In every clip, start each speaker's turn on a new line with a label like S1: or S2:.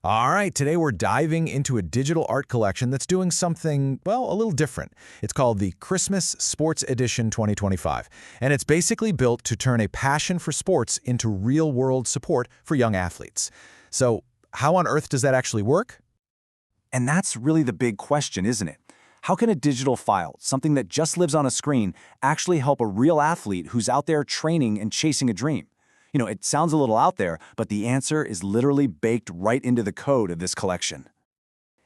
S1: All right, today we're diving into a digital art collection that's doing something, well, a little different. It's called the Christmas Sports Edition 2025, and it's basically built to turn a passion for sports into real-world support for young athletes. So, how on earth does that actually work?
S2: And that's really the big question, isn't it? How can a digital file, something that just lives on a screen, actually help a real athlete who's out there training and chasing a dream? It sounds a little out there, but the answer is literally baked right into the code of this collection.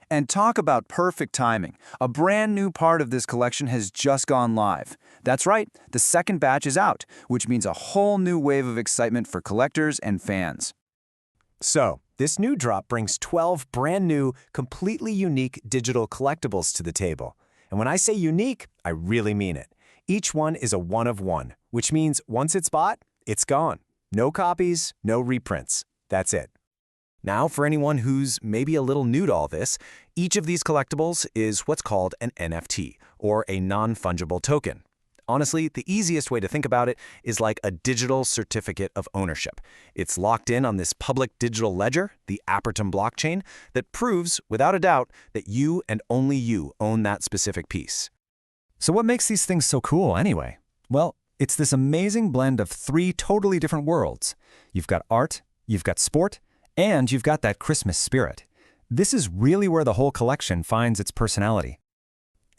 S2: And talk about perfect timing. A brand new part of this collection has just gone live. That's right, the second batch is out, which means a whole new wave of excitement for collectors and fans.
S3: So, this new drop brings 12 brand new, completely unique digital collectibles to the table. And when I say unique, I really mean it. Each one is a one of one, which means once it's bought, it's gone. No copies, no reprints. That's it. Now, for anyone who's maybe a little new to all this, each of these collectibles is what's called an NFT, or a non-fungible token. Honestly, the easiest way to think about it is like a digital certificate of ownership. It's locked in on this public digital ledger, the Apertum blockchain, that proves, without a doubt, that you and only you own that specific piece. So what makes these things so cool anyway? Well, it's this amazing blend of three totally different worlds. You've got art, you've got sport, and you've got that Christmas spirit. This is really where the whole collection finds its personality.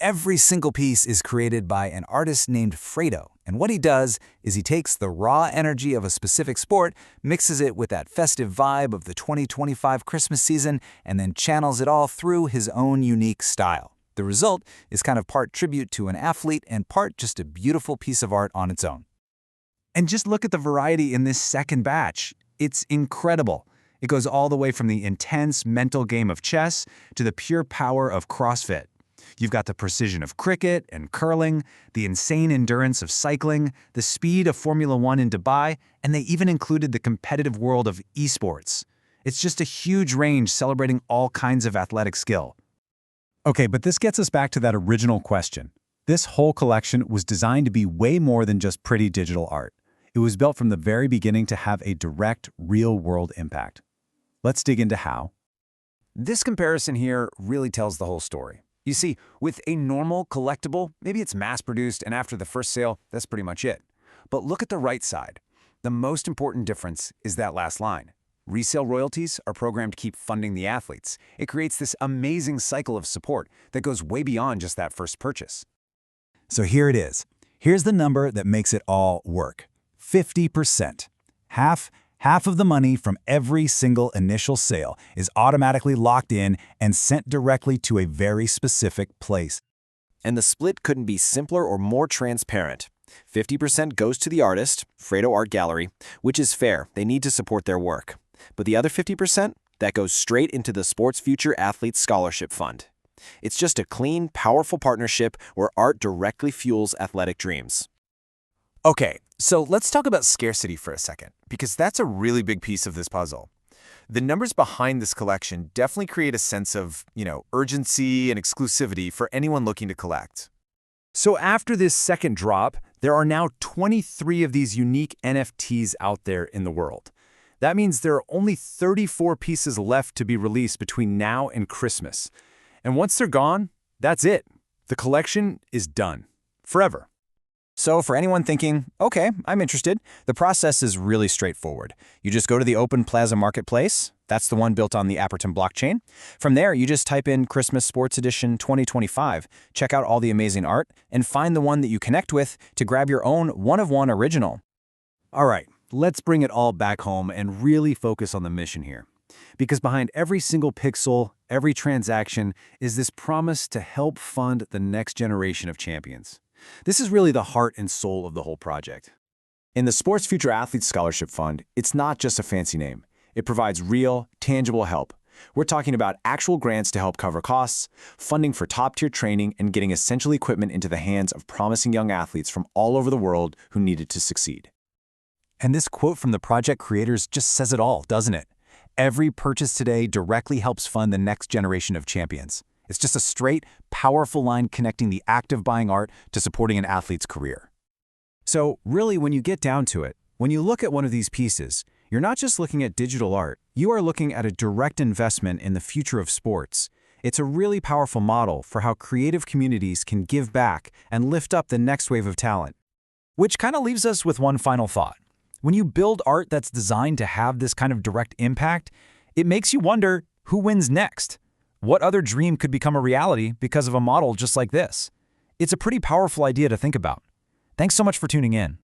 S3: Every single piece is created by an artist named Fredo, and what he does is he takes the raw energy of a specific sport, mixes it with that festive vibe of the 2025 Christmas season, and then channels it all through his own unique style. The result is kind of part tribute to an athlete and part just a beautiful piece of art on its own. And just look at the variety in this second batch. It's incredible. It goes all the way from the intense mental game of chess to the pure power of CrossFit. You've got the precision of cricket and curling, the insane endurance of cycling, the speed of Formula One in Dubai, and they even included the competitive world of esports. It's just a huge range celebrating all kinds of athletic skill. Okay, but this gets us back to that original question. This whole collection was designed to be way more than just pretty digital art. It was built from the very beginning to have a direct, real-world impact. Let's dig into how. This comparison here really tells the whole story. You see, with a normal collectible, maybe it's mass-produced, and after the first sale, that's pretty much it. But look at the right side. The most important difference is that last line. Resale royalties are programmed to keep funding the athletes. It creates this amazing cycle of support that goes way beyond just that first purchase. So here it is. Here's the number that makes it all work. 50%. Half of the money from every single initial sale is automatically locked in and sent directly to a very specific place. And the split couldn't be simpler or more transparent. 50% goes to the artist, Fredo Art Gallery, which is fair. They need to support their work. But the other 50%, that goes straight into the SportsFuture Athlete Scholarship Fund. It's just a clean, powerful partnership where art directly fuels athletic dreams. Okay, so let's talk about scarcity for a second, because that's a really big piece of this puzzle. The numbers behind this collection definitely create a sense of, urgency and exclusivity for anyone looking to collect. So after this second drop, there are now 23 of these unique NFTs out there in the world. That means there are only 34 pieces left to be released between now and Christmas. And once they're gone, that's it. The collection is done. Forever. So for anyone thinking, okay, I'm interested, the process is really straightforward. You just go to the OpenPlaza Marketplace. That's the one built on the Apertum blockchain. From there, you just type in Christmas Sports Edition 2025, check out all the amazing art, and find the one that you connect with to grab your own one-of-one original. All right. Let's bring it all back home and really focus on the mission here. Because behind every single pixel, every transaction, is this promise to help fund the next generation of champions. This is really the heart and soul of the whole project. In the SportsFuture Athlete Scholarship Fund, it's not just a fancy name. It provides real, tangible help. We're talking about actual grants to help cover costs, funding for top-tier training, and getting essential equipment into the hands of promising young athletes from all over the world who need it to succeed. And this quote from the project creators just says it all, doesn't it? Every purchase today directly helps fund the next generation of champions. It's just a straight, powerful line connecting the act of buying art to supporting an athlete's career. So really, when you get down to it, when you look at one of these pieces,
S2: You're not just looking at digital art, you are looking at a direct investment in the future of sports. It's a really powerful model for how creative communities can give back and lift up the next wave of talent.
S4: Which kind of leaves us with one final thought. When you build art that's designed to have this kind of direct impact, it makes you wonder who wins next. What other dream could become a reality because of a model just like this? It's a pretty powerful idea to think about. Thanks so much for tuning in.